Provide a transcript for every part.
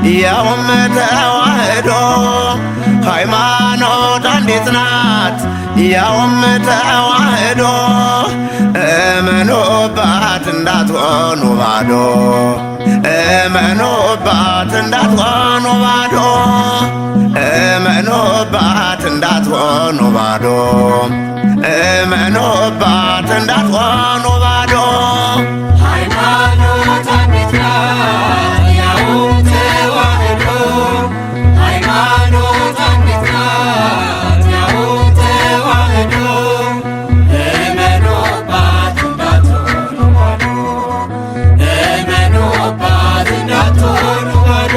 ያውም ተዋህዶ ሃይማኖት አንዲት ናት ያውም ተዋህዶ እመኑባት እንዳትሆኑ ባዶ እመኑባት እንዳትሆኑ ባዶ እመኑባት እንዳትሆኑ ባዶ እመኑባት እንዳትሆኑ ባዶ ሃይማኖት አንዲት ናት ያውም ተዋህዶ ሃይማኖት አንዲት ናት ያውም ተዋህዶ እመኑባት እንዳትሆኑ ባዶ እመኑባት እንዳትሆኑ ባዶ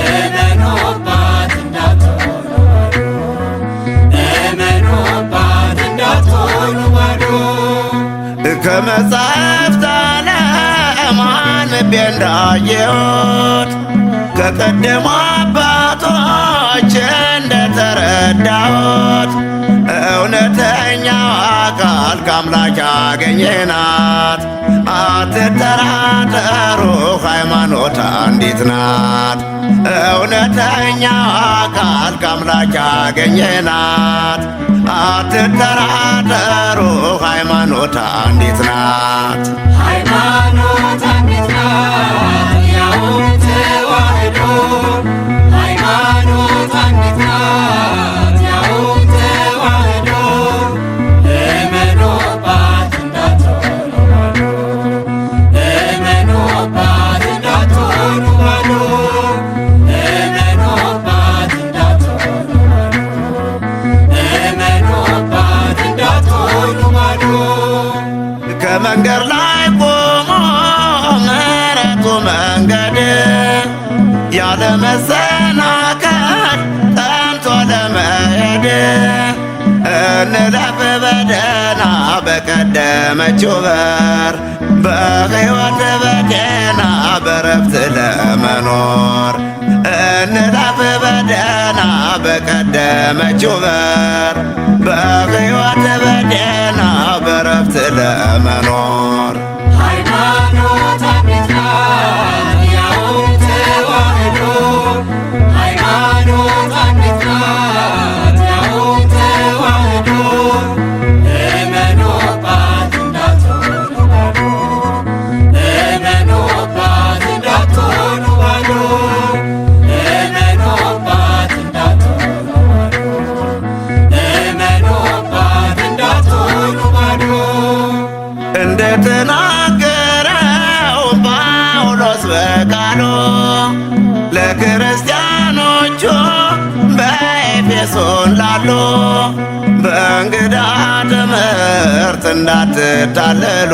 እመኑባት እንዳትሆኑ ባዶ እመኑባት እንዳትሆኑ ባዶ ከመጻሕፍት ዓለም አንብቤ እንዳየሁት ከቀደሙ አባቶች እንደተረዳሁት እውነተኛዋ ቃል ከአምላክ ያገኘናት አትጠራጠሩ ሃይማኖት አንዲት ናት እውነተኛዋ ቃል ከአምላክ ያገኘናት አትጠራጠሩ ሃይማኖት አንዲት ናት ሃይማኖት አንዲት ናት ያውም ተዋህዶ ሃይማኖት አንዲት ናት ያውም ተዋህዶ እመኑባት እንዳትሆኑ ባዶ እመኑባት እንዳትሆኑ ባዶ እመኑባት እንዳትሆኑ ባዶ እመኑባት እንዳትሆኑ ባዶ ከመንገድ ላይ ቆሞ ምሕረቱ መንገድ ያለ መሰናከል ጠንቶ ለመሄድ እንለፍ በደህና በቀደመችው በር በሕይወት በጤና በረፍት ለመኖር እንለፍ በደህና በቀደመችው በር በሕይወት በጤና በረፍት ለመኖር ሃይማኖት አንዲት ናት ያውም ተዋህዶ ሃይማኖት አንዲት ናት ያውም ተዋህዶ እመኑባት እንዳትሆኑ ባዶ እመኑባት እንዳትሆኑ ባዶ እመኑባት እንዳትሆኑ ባዶ እመኑባት እንዳትሆኑ ባዶ እንደተናገረው ጳውሎስ በቃሉ ለክርስቲያኖቹ በኤፌሶን ላሉ በእንግዳ ትምህርት እንዳትታለሉ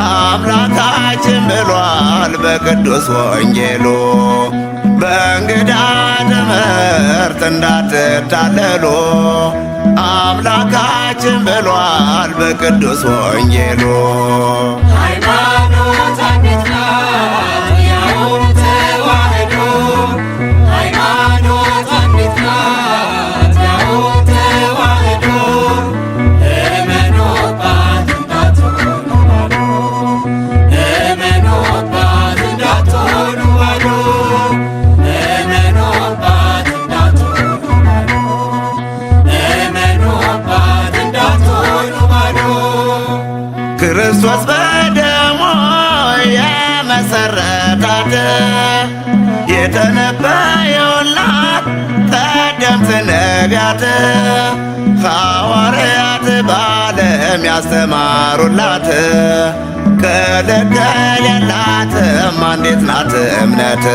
አምላካችን ብሏል በቅዱስ ወንጌሉ በእንግዳ ትምህርት እንዳትታለሉ አምላካችን ብሏል በቅዱስ ወንጌሉ ሃይማኖት አንዲት ናት ያውም ተዋህዶ ሃይማኖት አንዲት ናት ያውም ተዋህዶ እመኑባት እንዳትሆኑ ባዶ እመኑባት እንዳትሆኑ ባዶ እመኑባት እንዳትሆኑ ባዶ እመኑባት እንዳትሆኑ ባዶ ክርስቶስ በደሙ የመሰረታት የተነበየውላት ቀደምት ነቢያት ሐዋርያት በዓለም ያስተማሩላት ክልክል የላትም አንዲት ናት እምነት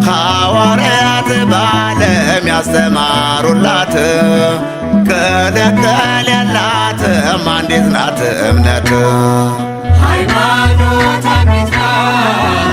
ሐዋርያት በዓለም ያስተማሩላት ክልክል የላትም አንዲት ናት እምነት ሃይማኖት አንዲት ናት